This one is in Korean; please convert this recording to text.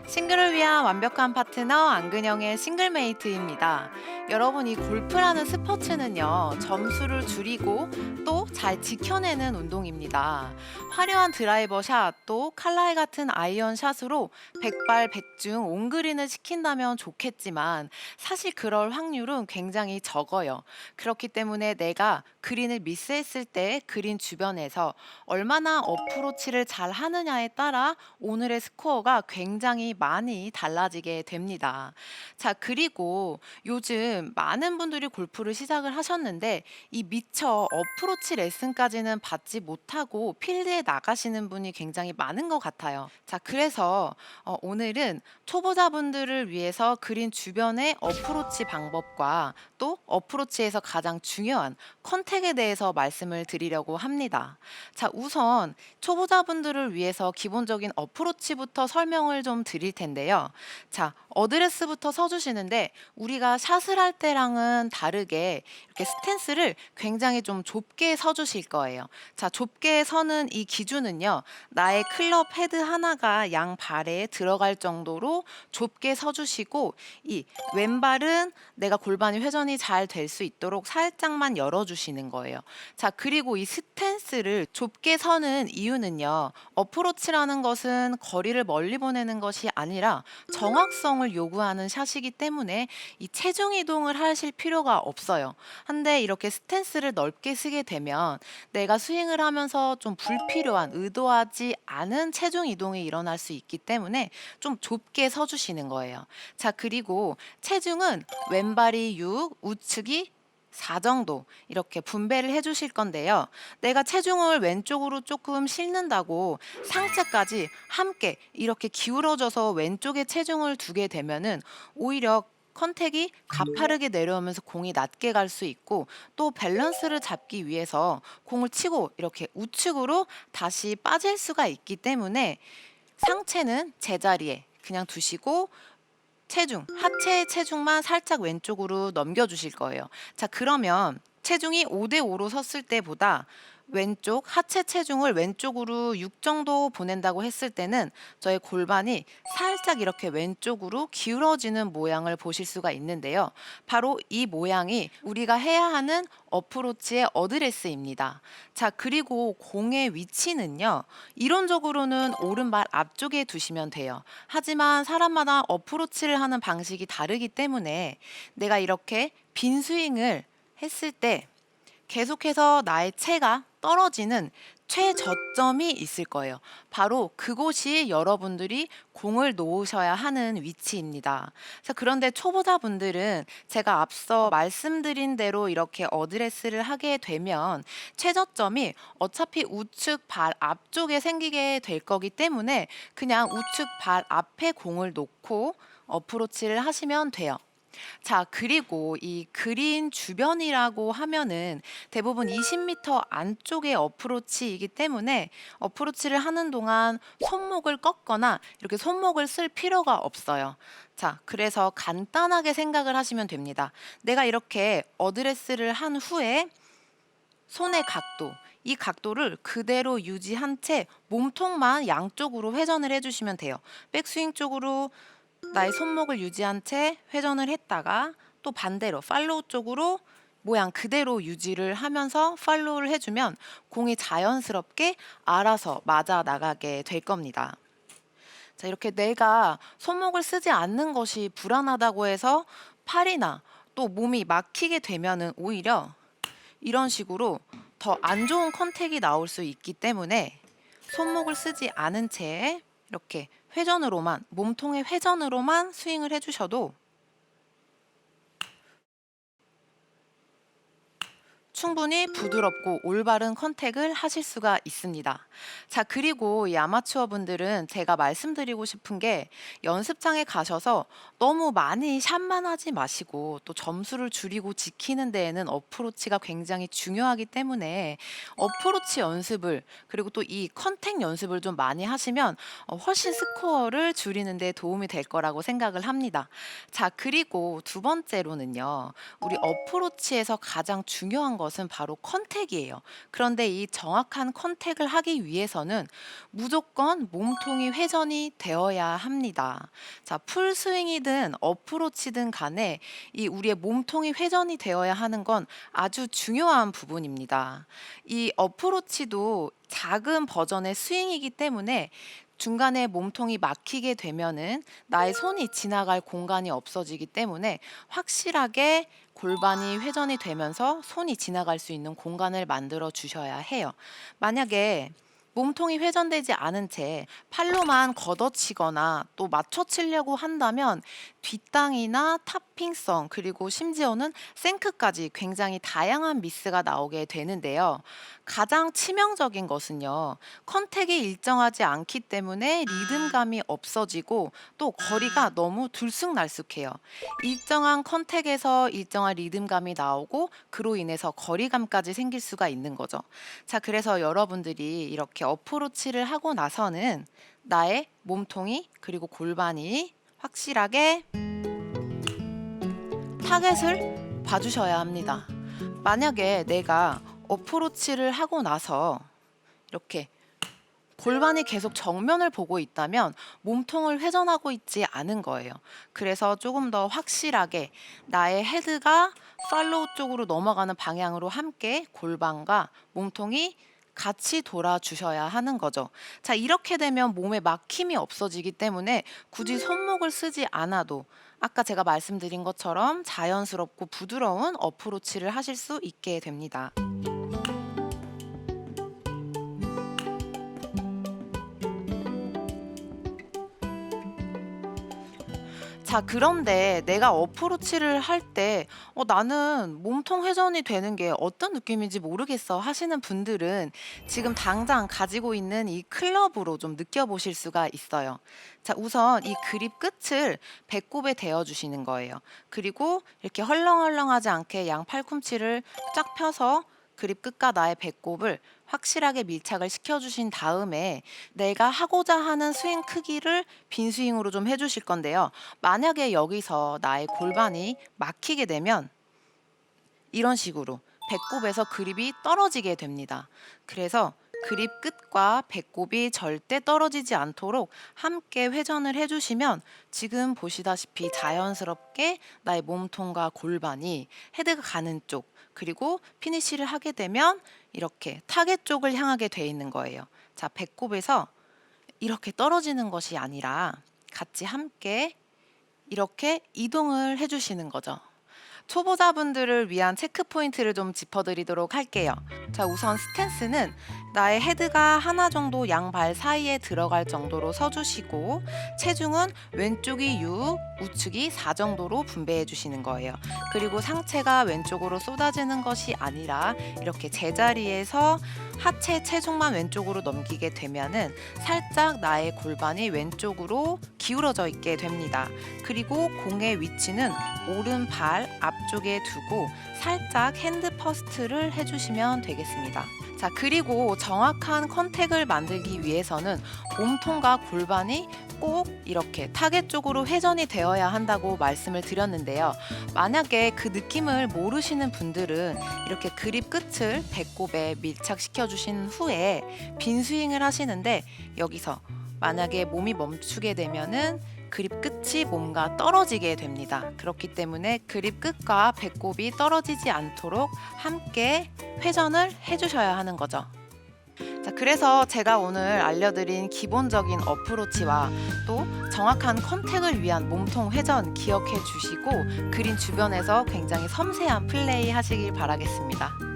싱글을 위한 완벽한 파트너 안근영의 싱글메이트입니다. 여러분, 이 골프라는 스포츠는요, 점수를 줄이고 또 잘 지켜내는 운동입니다. 화려한 드라이버 샷, 또 칼날 같은 아이언 샷으로 백발백중 온그린을 시킨다면 좋겠지만 사실 그럴 확률은 굉장히 적어요. 그렇기 때문에 내가 그린을 미스했을 때 그린 주변에서 얼마나 어프로치를 잘 하느냐에 따라 오늘의 스코어가 굉장히 많이 달라지게 됩니다. 자, 그리고 요즘 많은 분들이 골프를 시작을 하셨는데 이 미처 어프로치 레슨까지는 받지 못하고 필드에 나가시는 분이 굉장히 많은 것 같아요. 자, 그래서 오늘은 초보자분들을 위해서 그린 주변의 어프로치 방법과 또 어프로치에서 가장 중요한 컨택에 대해서 말씀을 드리려고 합니다. 자, 우선 초보자분들을 위해서 기본적인 어프로치부터 설명을 좀 드릴 텐데요. 자, 어드레스부터 서주시는데 우리가 샷을 할 때랑은 다르게 이렇게 스탠스를 굉장히 좀 좁게 서주실 거예요. 자, 좁게 서는 이 기준은요, 나의 클럽 헤드 하나가 양 발에 들어갈 정도로 좁게 서주시고, 이 왼발은 내가 골반이 회전이 잘 될 수 있도록 살짝만 열어주시는 거예요. 자, 그리고 이 스탠스를 좁게 서는 이유는요, 어프로치라는 것은 거리를 멀리 보내는 것이 아니라 정확성을 요구하는 샷이기 때문에 이 체중 이동을 하실 필요가 없어요. 한데 이렇게 스탠스를 넓게 쓰게 되면 내가 스윙을 하면서 좀 불필요한 의도하지 않은 체중 이동이 일어날 수 있기 때문에 좀 좁게 서주시는 거예요. 자, 그리고 체중은 왼발이 6, 우측이 4 정도 이렇게 분배를 해 주실 건데요. 내가 체중을 왼쪽으로 조금 실는다고 상체까지 함께 이렇게 기울어져서 왼쪽에 체중을 두게 되면은 오히려 컨택이 가파르게 내려오면서 공이 낮게 갈 수 있고, 또 밸런스를 잡기 위해서 공을 치고 이렇게 우측으로 다시 빠질 수가 있기 때문에 상체는 제자리에 그냥 두시고 하체의 체중만 살짝 왼쪽으로 넘겨주실 거예요. 자, 그러면 체중이 5대5로 섰을 때보다 왼쪽 하체 체중을 왼쪽으로 6 정도 보낸다고 했을 때는 저의 골반이 살짝 이렇게 왼쪽으로 기울어지는 모양을 보실 수가 있는데요. 바로 이 모양이 우리가 해야 하는 어프로치의 어드레스입니다. 자, 그리고 공의 위치는요, 이론적으로는 오른발 앞쪽에 두시면 돼요. 하지만 사람마다 어프로치를 하는 방식이 다르기 때문에 내가 이렇게 빈 스윙을 했을 때 계속해서 나의 체가 떨어지는 최저점이 있을 거예요. 바로 그곳이 여러분들이 공을 놓으셔야 하는 위치입니다. 자, 그런데 초보자분들은 제가 앞서 말씀드린 대로 이렇게 어드레스를 하게 되면 최저점이 어차피 우측 발 앞쪽에 생기게 될 거기 때문에 그냥 우측 발 앞에 공을 놓고 어프로치를 하시면 돼요. 자, 그리고 이 그린 주변이라고 하면은 대부분 20m 안쪽의 어프로치이기 때문에 어프로치를 하는 동안 손목을 꺾거나 이렇게 손목을 쓸 필요가 없어요. 자, 그래서 간단하게 생각을 하시면 됩니다. 내가 이렇게 어드레스를 한 후에 손의 각도, 이 각도를 그대로 유지한 채 몸통만 양쪽으로 회전을 해주시면 돼요. 백스윙 쪽으로 나의 손목을 유지한 채 회전을 했다가 또 반대로 팔로우 쪽으로 모양 그대로 유지를 하면서 팔로우를 해주면 공이 자연스럽게 알아서 맞아 나가게 될 겁니다. 자, 이렇게 내가 손목을 쓰지 않는 것이 불안하다고 해서 팔이나 또 몸이 막히게 되면은 오히려 이런 식으로 더 안 좋은 컨택이 나올 수 있기 때문에 손목을 쓰지 않은 채 이렇게 회전으로만, 몸통의 회전으로만 스윙을 해주셔도 충분히 부드럽고 올바른 컨택을 하실 수가 있습니다. 자, 그리고 이 아마추어 분들은 제가 말씀드리고 싶은 게, 연습장에 가셔서 너무 많이 샷만 하지 마시고 또 점수를 줄이고 지키는 데에는 어프로치가 굉장히 중요하기 때문에 어프로치 연습을, 그리고 또 이 컨택 연습을 좀 많이 하시면 훨씬 스코어를 줄이는 데 도움이 될 거라고 생각을 합니다. 자, 그리고 두 번째로는요, 우리 어프로치에서 가장 중요한 것은 것은 바로 컨택이에요. 그런데 이 정확한 컨택을 하기 위해서는 무조건 몸통이 회전이 되어야 합니다. 자, 풀스윙이든 어프로치든 간에 이 우리의 몸통이 회전이 되어야 하는 건 아주 중요한 부분입니다. 이 어프로치도 작은 버전의 스윙이기 때문에 중간에 몸통이 막히게 되면은 나의 손이 지나갈 공간이 없어지기 때문에 확실하게 골반이 회전이 되면서 손이 지나갈 수 있는 공간을 만들어 주셔야 해요. 만약에 몸통이 회전되지 않은 채 팔로만 걷어치거나 또 맞춰 치려고 한다면 뒷땅이나 탑핑성 그리고 심지어는 생크까지 굉장히 다양한 미스가 나오게 되는데요. 가장 치명적인 것은요. 컨택이 일정하지 않기 때문에 리듬감이 없어지고 또 거리가 너무 들쑥날쑥해요. 일정한 컨택에서 일정한 리듬감이 나오고 그로 인해서 거리감까지 생길 수가 있는 거죠. 자, 그래서 여러분들이 이렇게 어프로치를 하고 나서는 나의 몸통이 그리고 골반이 확실하게 타겟을 봐주셔야 합니다. 만약에 내가 어프로치를 하고 나서 이렇게 골반이 계속 정면을 보고 있다면 몸통을 회전하고 있지 않은 거예요. 그래서 조금 더 확실하게 나의 헤드가 팔로우 쪽으로 넘어가는 방향으로 함께 골반과 몸통이 같이 돌아주셔야 하는 거죠. 자, 이렇게 되면 몸에 막힘이 없어지기 때문에 굳이 손목을 쓰지 않아도 아까 제가 말씀드린 것처럼 자연스럽고 부드러운 어프로치를 하실 수 있게 됩니다. 자, 그런데 내가 어프로치를 할 때 나는 몸통 회전이 되는 게 어떤 느낌인지 모르겠어 하시는 분들은 지금 당장 가지고 있는 이 클럽으로 좀 느껴보실 수가 있어요. 자, 우선 이 그립 끝을 배꼽에 대어 주시는 거예요. 그리고 이렇게 헐렁헐렁하지 않게 양 팔꿈치를 쫙 펴서 그립 끝과 나의 배꼽을 확실하게 밀착을 시켜주신 다음에 내가 하고자 하는 스윙 크기를 빈 스윙으로 좀 해주실 건데요. 만약에 여기서 나의 골반이 막히게 되면 이런 식으로 배꼽에서 그립이 떨어지게 됩니다. 그래서 그립 끝과 배꼽이 절대 떨어지지 않도록 함께 회전을 해주시면 지금 보시다시피 자연스럽게 나의 몸통과 골반이 헤드가 가는 쪽 그리고 피니쉬를 하게 되면 이렇게 타겟 쪽을 향하게 돼 있는 거예요. 자, 배꼽에서 이렇게 떨어지는 것이 아니라 같이 함께 이렇게 이동을 해주시는 거죠. 초보자분들을 위한 체크 포인트를 좀 짚어드리도록 할게요. 자, 우선 스탠스는 나의 헤드가 하나 정도 양발 사이에 들어갈 정도로 서주시고 체중은 왼쪽이 6, 우측이 4 정도로 분배해 주시는 거예요. 그리고 상체가 왼쪽으로 쏟아지는 것이 아니라 이렇게 제자리에서 하체 체중만 왼쪽으로 넘기게 되면은 살짝 나의 골반이 왼쪽으로 기울어져 있게 됩니다. 그리고 공의 위치는 오른발 앞쪽에 두고 살짝 핸드 퍼스트를 해주시면 되겠습니다. 자, 그리고 정확한 컨택을 만들기 위해서는 몸통과 골반이 꼭 이렇게 타겟 쪽으로 회전이 되어야 한다고 말씀을 드렸는데요. 만약에 그 느낌을 모르시는 분들은 이렇게 그립 끝을 배꼽에 밀착시켜 주신 후에 빈 스윙을 하시는데 여기서 만약에 몸이 멈추게 되면은 그립 끝이 몸과 떨어지게 됩니다. 그렇기 때문에 그립 끝과 배꼽이 떨어지지 않도록 함께 회전을 해주셔야 하는 거죠. 자, 그래서 제가 오늘 알려드린 기본적인 어프로치와 또 정확한 컨택을 위한 몸통 회전 기억해 주시고 그린 주변에서 굉장히 섬세한 플레이 하시길 바라겠습니다.